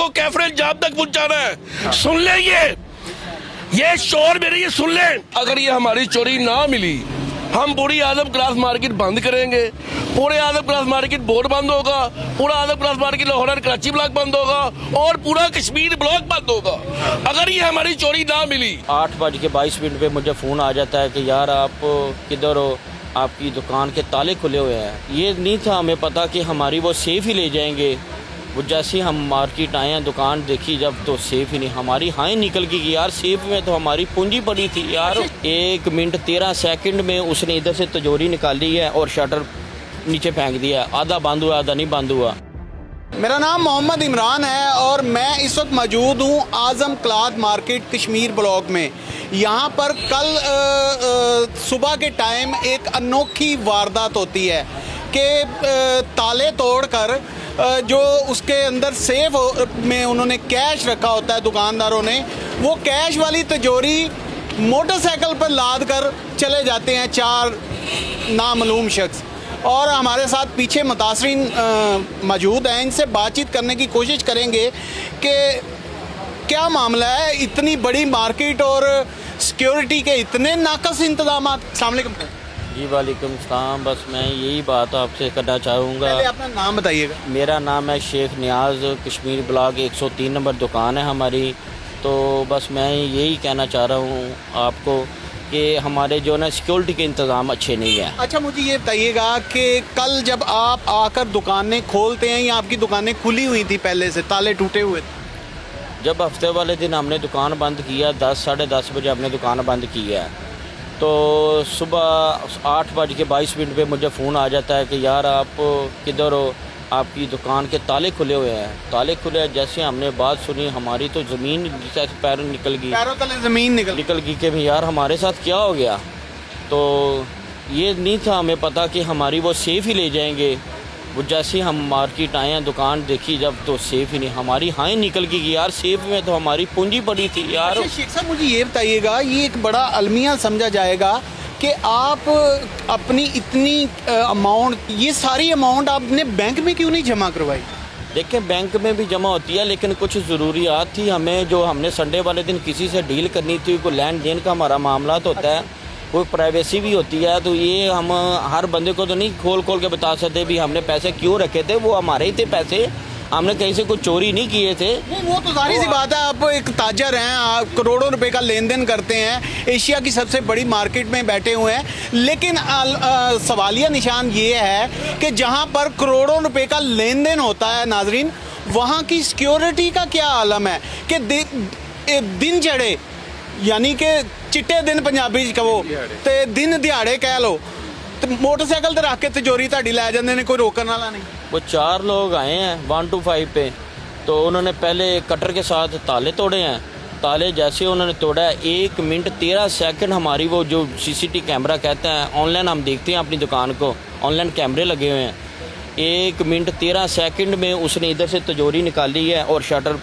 को कैफरे जाम तक पहुंचाना है। सुन लें ये शोर मेरे, ये सुन लें। अगर ये हमारी चोरी ना मिली, हम पूरी आदम क्रास मार्केट बंद करेंगे। पूरे आदम क्रास मार्केट बोर्ड बंद होगा, पूरा आदम क्रास मार्केट लाहौर और कराची ब्लॉक बंद होगा और पूरा कश्मीर ब्लॉक बंद होगा अगर ये हमारी चोरी ना मिली। 8:22 पे मुझे फ़ोन आ जाता है कि यार आप किधर हो, आपकी दुकान के ताले खुले हुए हैं। ये नहीं था हमें पता कि हमारी वो सेफ ही ले जाएंगे। वो जैसे हम मार्केट आए हैं, दुकान देखी जब, तो सेफ ही नहीं, हमारी हाँ निकल गई कि यार सेफ में तो हमारी पूंजी पड़ी थी यार। 1 मिनट 13 सेकंड में उसने इधर से तिजोरी निकाली है और शटर नीचे फेंक दिया। आधा बंद हुआ, आधा नहीं बंद हुआ। मेरा नाम मोहम्मद इमरान है और मैं इस वक्त मौजूद हूँ आज़म क्लॉथ मार्केट कश्मीर ब्लॉक में। यहाँ पर कल सुबह के टाइम एक अनोखी वारदात होती है कि ताले तोड़कर जो उसके अंदर सेफ में उन्होंने कैश रखा होता है दुकानदारों ने, वो कैश वाली तिजोरी मोटरसाइकिल पर लाद कर चले जाते हैं 4 नामालूम शख्स। और हमारे साथ पीछे मुतासरीन मौजूद हैं, इनसे बातचीत करने की कोशिश करेंगे कि क्या मामला है। इतनी बड़ी मार्केट और सिक्योरिटी के इतने नाकस इंतजाम। अस्सलाम वालेकुम। जी वालेकुम सलाम। बस मैं यही बात आपसे करना चाहूँगा। पहले अपना नाम बताइएगा। मेरा नाम है शेख नियाज़, कश्मीर ब्लॉक 103 नंबर दुकान है हमारी। तो बस मैं यही कहना चाह रहा हूँ आपको कि हमारे जो ना सिक्योरिटी के इंतज़ाम अच्छे नहीं हैं। अच्छा, मुझे ये बताइएगा कि कल जब आप आकर दुकानें खोलते हैं या आपकी दुकानें खुली हुई थी पहले से, ताले टूटे हुए थे? जब हफ्ते वाले दिन हमने दुकान बंद किया, 10 साढ़े 10 बजे हमने दुकान बंद की है, तो सुबह 8:22 पे मुझे फ़ोन आ जाता है कि यार आप किधर हो, आपकी दुकान के ताले खुले हुए हैं। ताले खुले हैं, जैसे हमने बात सुनी हमारी तो ज़मीन जैसे पैरों निकल गई, पैरों तले ज़मीन निकल गई कि भाई यार हमारे साथ क्या हो गया। तो ये नहीं था हमें पता कि हमारी वो सेफ ही ले जाएंगे। वो जैसे हम मार्केट आए हैं, दुकान देखी जब, तो सेफ ही नहीं, हमारी हाँ निकल गई कि यार सेफ में तो हमारी पूंजी पड़ी थी यार। अच्छा शेख साहब, मुझे ये बताइएगा, ये एक बड़ा अलमिया समझा जाएगा कि आप अपनी इतनी अमाउंट, ये सारी अमाउंट आपने बैंक में क्यों नहीं जमा करवाई? देखें बैंक में भी जमा होती है, लेकिन कुछ ज़रूरियात थी हमें, जो हमने संडे वाले दिन किसी से डील करनी थी। कोई लेन देन का हमारा मामला तो होता है, कोई प्राइवेसी भी होती है। तो ये हम हर बंदे को तो नहीं खोल के बता सकते भी हमने पैसे क्यों रखे थे। वो हमारे ही थे पैसे, हमने कहीं से कुछ चोरी नहीं किए थे। नहीं, वो तो जाहिर सी बात है, आप एक ताजर हैं, आप करोड़ों रुपए का लेन देन करते हैं, एशिया की सबसे बड़ी मार्केट में बैठे हुए हैं। लेकिन सवालिया निशान ये है कि जहां पर करोड़ों रुपए का लेन देन होता है नाजरीन, वहां की सिक्योरिटी का क्या आलम है कि दिन चढ़े, यानी कि चिट्टे दिन पंजाबी कहो ते दिन दिहाड़े कह लो, तो मोटरसाइकिल ते रख के तिजोरी ताड़ी लै जांदे ने, कोई रोकने वाला नहीं। वो 4 लोग आए हैं 125 पे, तो उन्होंने पहले कटर के साथ ताले तोड़े हैं। ताले जैसे उन्होंने तोड़ा है, 1 मिनट 13 सेकंड हमारी वो जो CCTV कैमरा कहते हैं, ऑनलाइन हम देखते हैं अपनी दुकान को, ऑनलाइन कैमरे लगे हुए हैं। 1 मिनट 13 सेकंड में उसने इधर से तिजोरी निकाली है और शटर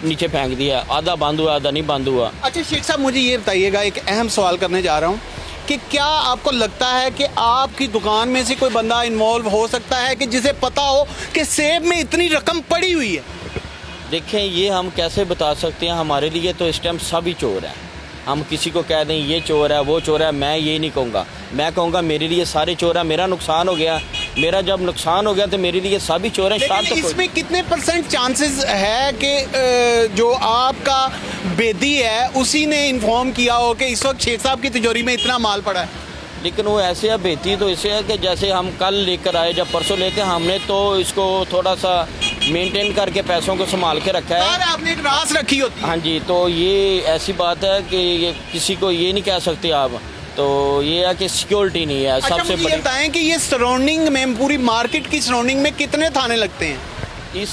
नीचे फेंक दिया। आधा बंद हुआ, आधा नहीं बंद हुआ। अच्छा शेख साहब, मुझे ये बताइएगा, एक अहम सवाल करने जा रहा हूँ कि क्या आपको लगता है कि आपकी दुकान में से कोई बंदा इन्वॉल्व हो सकता है कि जिसे पता हो कि सेब में इतनी रकम पड़ी हुई है? देखें, ये हम कैसे बता सकते हैं, हमारे लिए तो इस टाइम सभी चोर हैं। हम किसी को कह दें ये चोर है, वो चोर है, मैं ये नहीं कहूँगा। मैं कहूँगा मेरे लिए सारे चोर हैं। मेरा नुकसान हो गया, मेरा जब नुकसान हो गया तो मेरे लिए सभी चोर हैं। लेकिन इसमें कितने % चांसेस है कि जो आपका बेदी है उसी ने इन्फॉर्म किया हो कि इस वक्त शेख साहब की तिजोरी में इतना माल पड़ा है? लेकिन वो ऐसे है, बेहती तो इसे है कि जैसे हम कल लेकर आए, जब परसों लेते हमने तो इसको थोड़ा सा मेंटेन करके पैसों को संभाल के रखा है। आपने एक रास रखी होती है। हाँ जी, तो ये ऐसी बात है कि ये किसी को ये नहीं कह सकते आप। तो ये है कि सिक्योरिटी नहीं है। अच्छा, सबसे मुझे बताएं कि ये सराउंडिंग में, पूरी मार्केट की सराउंडिंग में कितने थाने लगते हैं? इस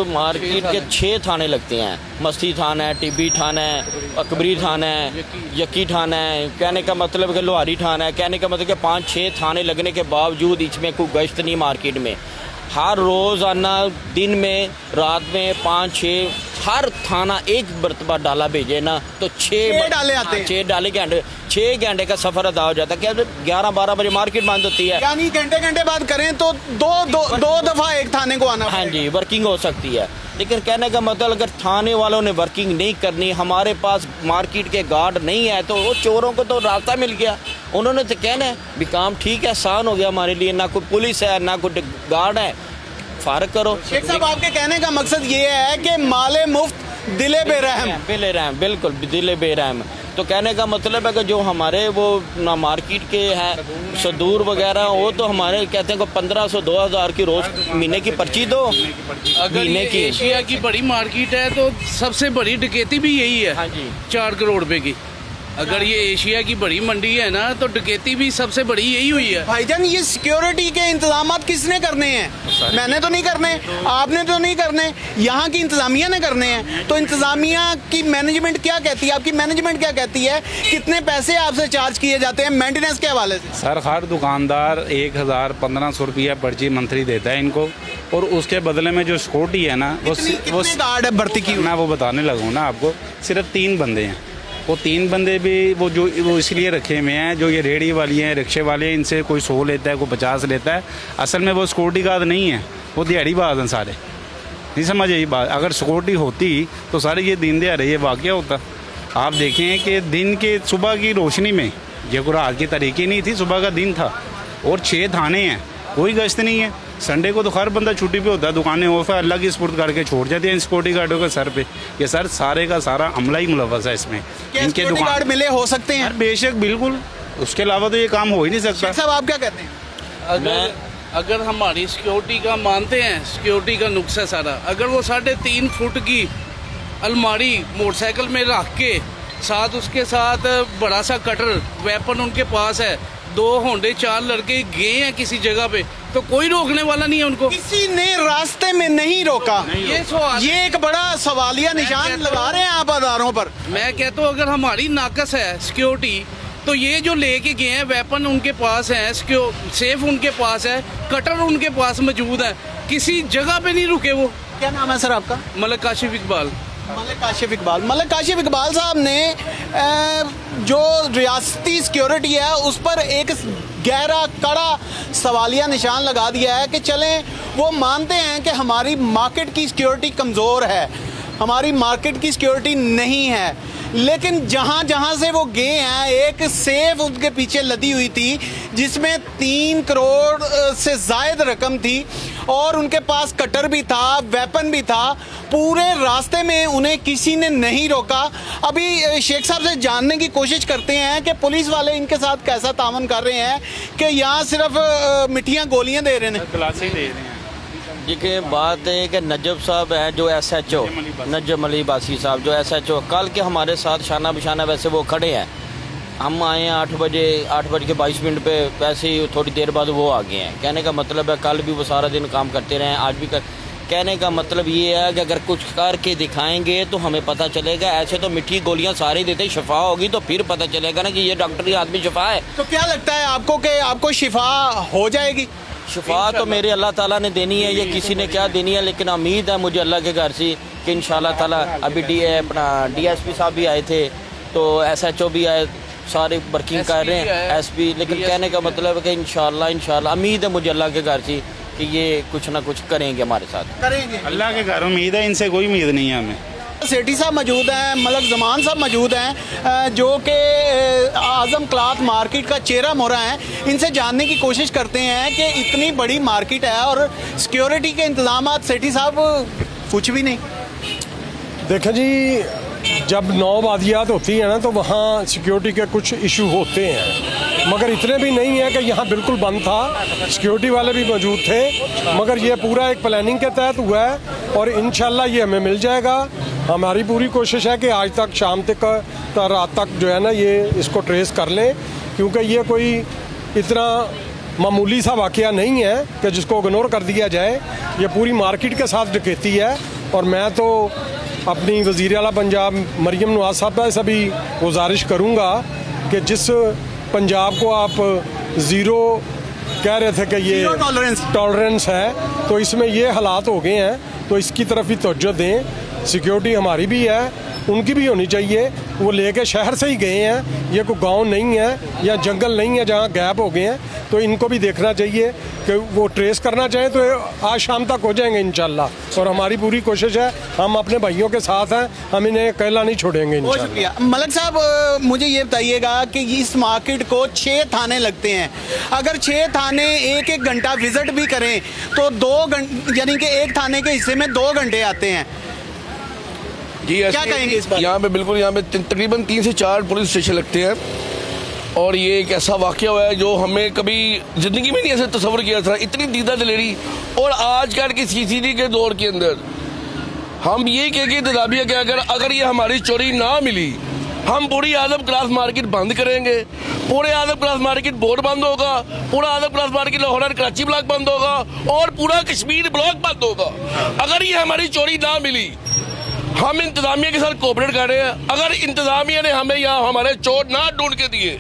मार्केट के 6 थाने लगते हैं। मस्ती थाना है, टिब्बी थाना है, अकबरी थाना है, यकी थाना है। कहने का मतलब कि लोहारी थाना है। कहने का मतलब कि 5-6 थाने लगने के बावजूद इसमें कोई गश्त नहीं मार्केट में। हर रोज़ आना, दिन में, रात में 5-6 हर थाना एक बर्तबा डाला भेजे ना तो 6 डाले आते हैं। 6 डाले घंटे, 6 घंटे का सफर अदा हो जाता है। क्या 11-12 बजे मार्केट बंद होती है, यानी घंटे बाद करें तो दो दफा एक थाने को आना। हाँ जी, वर्किंग हो सकती है। लेकिन कहने का मतलब अगर थाने वालों ने वर्किंग नहीं करनी, हमारे पास मार्केट के गार्ड नहीं है, तो वो चोरों को तो रास्ता मिल गया। उन्होंने तो कहना है भी काम ठीक है, आसान हो गया हमारे लिए, ना कोई पुलिस है ना कोई गार्ड है, फारग करो। शेख साहब, आपके कहने का मकसद ये है कि माले मुफ्त दिले बेरहम। बेरहम, बिल्कुल दिले बेरहम। तो कहने का मतलब है कि जो हमारे वो ना मार्केट के हैं सदूर वगैरह, वो तो हमारे कहते हैं को 1500-2000 की रोज महीने की पर्ची दो। अगर ये एशिया की बड़ी मार्केट है तो सबसे बड़ी डकैती भी यही है। हाँ जी, 4 करोड़ रुपए की। अगर ये एशिया की बड़ी मंडी है ना, तो डकैती भी सबसे बड़ी यही हुई है। भाईजान, ये सिक्योरिटी के इंतजाम किसने करने हैं? मैंने तो नहीं करने, आपने तो नहीं करने, यहाँ की इंतजामिया ने करने हैं। तो इंतजामिया की मैनेजमेंट क्या कहती है, आपकी मैनेजमेंट क्या कहती है? कितने पैसे आपसे चार्ज किए जाते हैं मेंटेनेंस के हवाले से? सर, हर दुकानदार 1000-1500 रुपया पर्ची मंथली देता है इनको, और उसके बदले में जो सिक्योरिटी है ना, वो कितने गार्ड है भर्ती की? मैं वो बताने लगूँ ना आपको, सिर्फ 3 बंदे हैं। वो 3 बंदे भी वो इसलिए रखे हुए हैं, जो ये रेहड़ी वाली हैं, रिक्शे वाले हैं, इनसे कोई 100 लेता है, कोई 50 लेता है। असल में वो सिक्योरिटी गार्ड नहीं है, वो दिहाड़ीबाज हैं सारे। नहीं समझ यही बात? अगर सिक्योरिटी होती तो सारे ये दिन दिहाड़े ये वाक़या होता। आप देखें कि दिन के सुबह की रोशनी में, ये कोई रात की तरीके नहीं थी, सुबह का दिन था, और 6 थाने हैं, कोई गश्त नहीं है। संडे को तो हर बंदा छुट्टी पे होता है, दुकानें ऑफ है, अल्लाह की स्पुर्द करके छोड़ जाती हैं सिक्योरिटी गार्डों के सर पे। ये सर सारे का सारा अमला ही मुलव्वस है इसमें। इनके गार्ड मिले हो सकते हैं? बेशक, बिल्कुल, उसके अलावा तो ये काम हो ही नहीं सकता। साहब, आप क्या कहते हैं? अगर हमारी सिक्योरिटी का मानते हैं, सिक्योरिटी का नुक्स है सारा। अगर वो 3.5 फुट की अलमारी मोटरसाइकिल में रख के, साथ उसके साथ बड़ा सा कटर वेपन उनके पास है, 2 होंडे 4 लड़के गए हैं किसी जगह पे, तो कोई रोकने वाला नहीं है उनको। किसी ने रास्ते में नहीं रोका। ये सवाल, ये एक बड़ा सवालिया निशान लगा रहे हैं आप आधारों पर। मैं कहता हूँ अगर हमारी नाकस है सिक्योरिटी, तो ये जो लेके गए हैं वेपन उनके पास है, सेफ उनके पास है, कटर उनके पास मौजूद है, किसी जगह पे नहीं रुके वो। क्या नाम है सर आपका? मलिक काशिफ इकबाल। मलिक काशिफ इकबाल। मलिक काशिफ इकबाल साहब ने जो रियासती सिक्योरिटी है उस पर एक गहरा कड़ा सवालिया निशान लगा दिया है कि चलें, वो मानते हैं कि हमारी मार्केट की सिक्योरिटी कमज़ोर है, हमारी मार्केट की सिक्योरिटी नहीं है, लेकिन जहाँ जहाँ से वो गए हैं, एक सेफ उनके पीछे लदी हुई थी जिसमें 3 करोड़ से ज़ायद रकम थी, और उनके पास कटर भी था, वेपन भी था। पूरे रास्ते में उन्हें किसी ने नहीं रोका। अभी शेख साहब से जानने की कोशिश करते हैं कि पुलिस वाले इनके साथ कैसा तावन कर रहे हैं कि यहाँ सिर्फ मिठियाँ गोलियाँ दे रहे हैं, क्लासें दे रहे हैं। देखिए, बात है कि नजब साहब हैं जो SHO, नजम अली बासी साहब जो SHO, कल के हमारे साथ शाना बिशाना वैसे वो खड़े हैं। हम आए हैं 8 बज के 22 मिनट पे, वैसे ही थोड़ी देर बाद वो आ गए हैं। कहने का मतलब है कल भी वो सारा दिन काम करते रहे, आज भी कहने का मतलब ये है कि अगर कुछ करके दिखाएंगे तो हमें पता चलेगा। ऐसे तो मिठी गोलियां सारे देते, शिफा होगी तो फिर पता चलेगा ना कि ये डॉक्टरी आदमी शिफा है। तो क्या लगता है आपको कि आपको शिफा हो जाएगी? शिफा तो मेरे अल्लाह ताला ने देनी है, ये किसी ने क्या देनी है, लेकिन उम्मीद है मुझे अल्लाह के घर से कि इंशाल्लाह ताला। अभी DSP साहब भी आए थे, तो SHO भी आए, सारे वर्किंग कर रहे हैं, SP। लेकिन कहने का मतलब है कि इंशाल्लाह उम्मीद है मुझे अल्लाह के घर से कि ये कुछ ना कुछ करेंगे हमारे साथ। करेंगे, अल्लाह के घर उम्मीद है, इनसे कोई उम्मीद नहीं है हमें। सेठी साहब मौजूद हैं, मलक जमान साहब मौजूद हैं, जो कि आज़म क्लॉथ मार्केट का चेहरा मोहरा है। इनसे जानने की कोशिश करते हैं कि इतनी बड़ी मार्केट है और सिक्योरिटी के इंतजाम, सेठी साहब कुछ भी नहीं। देखें जी, जब 9 वादियात होती है ना, तो वहाँ सिक्योरिटी के कुछ इशू होते हैं, मगर इतने भी नहीं है कि यहाँ बिल्कुल बंद था। सिक्योरिटी वाले भी मौजूद थे, मगर ये पूरा एक प्लानिंग के तहत हुआ है और इंशाल्लाह ये हमें मिल जाएगा। हमारी पूरी कोशिश है कि आज तक शाम तक रात तक जो है ना, ये इसको ट्रेस कर लें, क्योंकि ये कोई इतना मामूली सा वाक़या नहीं है कि जिसको इग्नोर कर दिया जाए। ये पूरी मार्केट के साथ डकैती है, और मैं तो अपनी वज़ीर आला पंजाब मरियम नवाज साहब से भी गुजारिश करूँगा कि जिस पंजाब को आप ज़ीरो कह रहे थे कि ये टॉलरेंस है, तो इसमें ये हालात हो गए हैं, तो इसकी तरफ ही तवज्जो दें। सिक्योरिटी हमारी भी है, उनकी भी होनी चाहिए। वो लेके शहर से ही गए हैं, ये कोई गांव नहीं है या जंगल नहीं है जहां गैप हो गए हैं, तो इनको भी देखना चाहिए कि वो ट्रेस करना चाहें तो आज शाम तक हो जाएंगे इंशाल्लाह। और हमारी पूरी कोशिश है, हम अपने भाइयों के साथ हैं, हम इन्हें अकेला नहीं छोड़ेंगे बहुत इंशाल्लाह। शुक्रिया। मलक साहब, मुझे ये बताइएगा कि इस मार्केट को 6 थाने लगते हैं। अगर 6 थाने एक एक घंटा विजिट भी करें तो 2 घंटे, यानी कि एक थाने के हिस्से में 2 घंटे आते हैं। जी क्या कहेंगे इस बात? यहाँ पे बिल्कुल, यहाँ पे तकरीबन 3 से 4 पुलिस स्टेशन लगते हैं और ये एक ऐसा वाकया हुआ है जो हमें कभी ज़िंदगी में नहीं ऐसे तस्वर किया था। इतनी दीदा दिलेरी और आजकल की सीसीटीवी के दौर के अंदर हम ये कहेंगे इंतजामिया कि अगर ये हमारी चोरी ना मिली, हम पूरी आजम क्लास मार्केट बंद करेंगे। पूरे आजम क्लास मार्केट बोर्ड बंद होगा, पूरा आजम क्लास मार्केट लाहौर और कराची ब्लॉक बंद होगा और पूरा कश्मीर ब्लॉक बंद होगा। अगर ये हमारी चोरी ना मिली, हम इंतजामिया के साथ कोऑपरेट कर रहे हैं। अगर इंतजामिया ने हमें यहाँ हमारे चोर ना ढूंढ के दिए,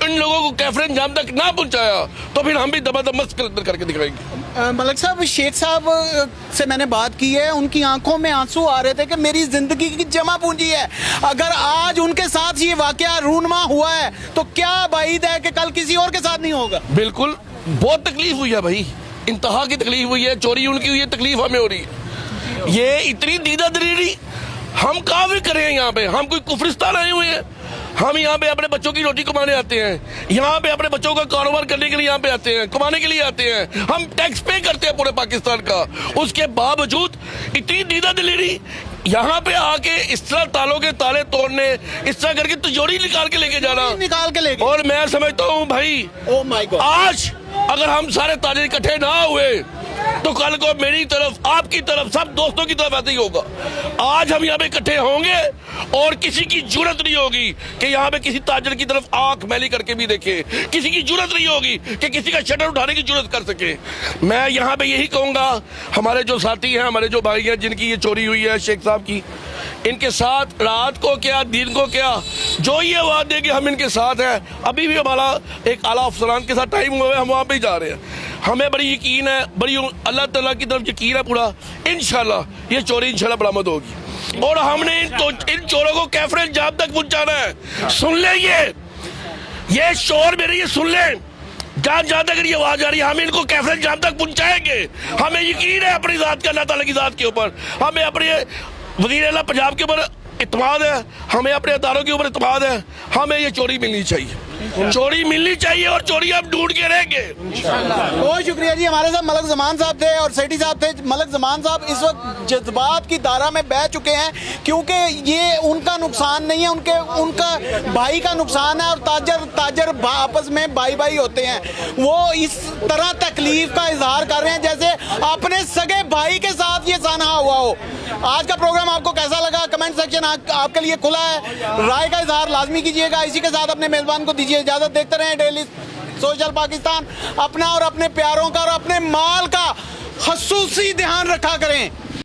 इन लोगों को कैफरे अंजाम तक ना पहुंचाया, तो फिर हम भी दबादमस्त करके दिखाएंगे। मलक साहब, शेख साहब से मैंने बात की है, उनकी आंखों में आंसू आ रहे थे कि मेरी जिंदगी की जमा पूंजी है। अगर आज उनके साथ ये वाकया रूनमा हुआ है तो क्या बाइद है कि कल किसी और के साथ नहीं होगा? बिल्कुल, बहुत तकलीफ हुई है भाई, इंतहा की तकलीफ हुई है। चोरी उनकी हुई है, तकलीफ हमें हो रही है। ये इतनी दीदा दलीली हम कहाँ भी करें? यहाँ पे हम कोई कुफरिस्तान आए हुए हैं? हम यहाँ पे अपने बच्चों की रोटी कमाने आते हैं, यहाँ पे अपने बच्चों का कारोबार करने के लिए यहाँ पे आते हैं, कमाने के लिए आते हैं। हम टैक्स पे करते हैं पूरे पाकिस्तान का, उसके बावजूद इतनी दीदा दिलेरी यहाँ पे आके इस तरह तालों के ताले तोड़ने, इस तरह करके तिजोरी निकाल के लेके जाना, निकाल के लेके। और मैं समझता हूँ भाई, ओह माय गॉड, आज अगर हम सारे ताजे इकट्ठे ना हुए तो कल को मेरी तरफ, आपकी तरफ, सब दोस्तों की तरफ ऐसे ही होगा। आज हम यहाँ पे इकट्ठे होंगे और किसी की जुर्रत नहीं होगी कि यहाँ पे किसी ताजर की तरफ आंख मैली करके भी देखे, किसी की जुर्रत नहीं होगी कि किसी का शटर उठाने की जुर्रत कर सके। मैं यहाँ पे यही कहूँगा, हमारे जो साथी हैं, हमारे जो भाई हैं जिनकी ये चोरी हुई है शेख साहब की, इनके साथ रात को क्या दिन को क्या, जो ये वादे कि हम इनके साथ हैं, अभी भी हमारा एक आला अफसरान के साथ टाइम हुआ है, हम वहाँ पे ही जा रहे हैं। हमें बड़ी यकीन है, बड़ी अल्लाह ताला की तरफ यकीन है पूरा, इंशाल्लाह ये चोरी इंशाल्लाह बरामद होगी और हमने इन चोरों को कैफरे अंजाम तक पहुंचाना है। सुन लेंगे ये शोर मेरे, ये सुन लें, जहाँ तक ये आवाज आ रही है, हम इनको कैफरे अंजाम तक पहुंचाएंगे। हमें यकीन है अपनी जात का, अल्लाह ताला की जात के ऊपर, हमें अपने वज़ीर आला पंजाब के ऊपर इत्मीनान है, हमें अपने अदारों के ऊपर इत्मीनान है। हमें ये चोरी मिलनी चाहिए, चोरी मिलनी चाहिए और चोरी हम ढूंढ के रहेंगे। बहुत शुक्रिया जी। हमारे साथ मलक जमान साहब थे और सेठी साहब थे। मलक जमान साहब इस वक्त जज्बात की धारा में बह चुके हैं क्योंकि ये उनका नुकसान नहीं है, उनका भाई का नुकसान है और ताजर आपस में भाई भाई होते हैं। वो इस तरह तकलीफ का इजहार कर रहे हैं जैसे अपने सगे भाई के साथ ये साना हुआ हो। आज का प्रोग्राम आपको कैसा लगा? कमेंट सेक्शन आपके लिए खुला है, राय का इजहार लाजमी कीजिएगा। इसी के साथ अपने मेजबान को दीजिए इजाजत। देखते रहें डेली सोशल पाकिस्तान। अपना और अपने प्यारों का और अपने माल का खसूसी ध्यान रखा करें।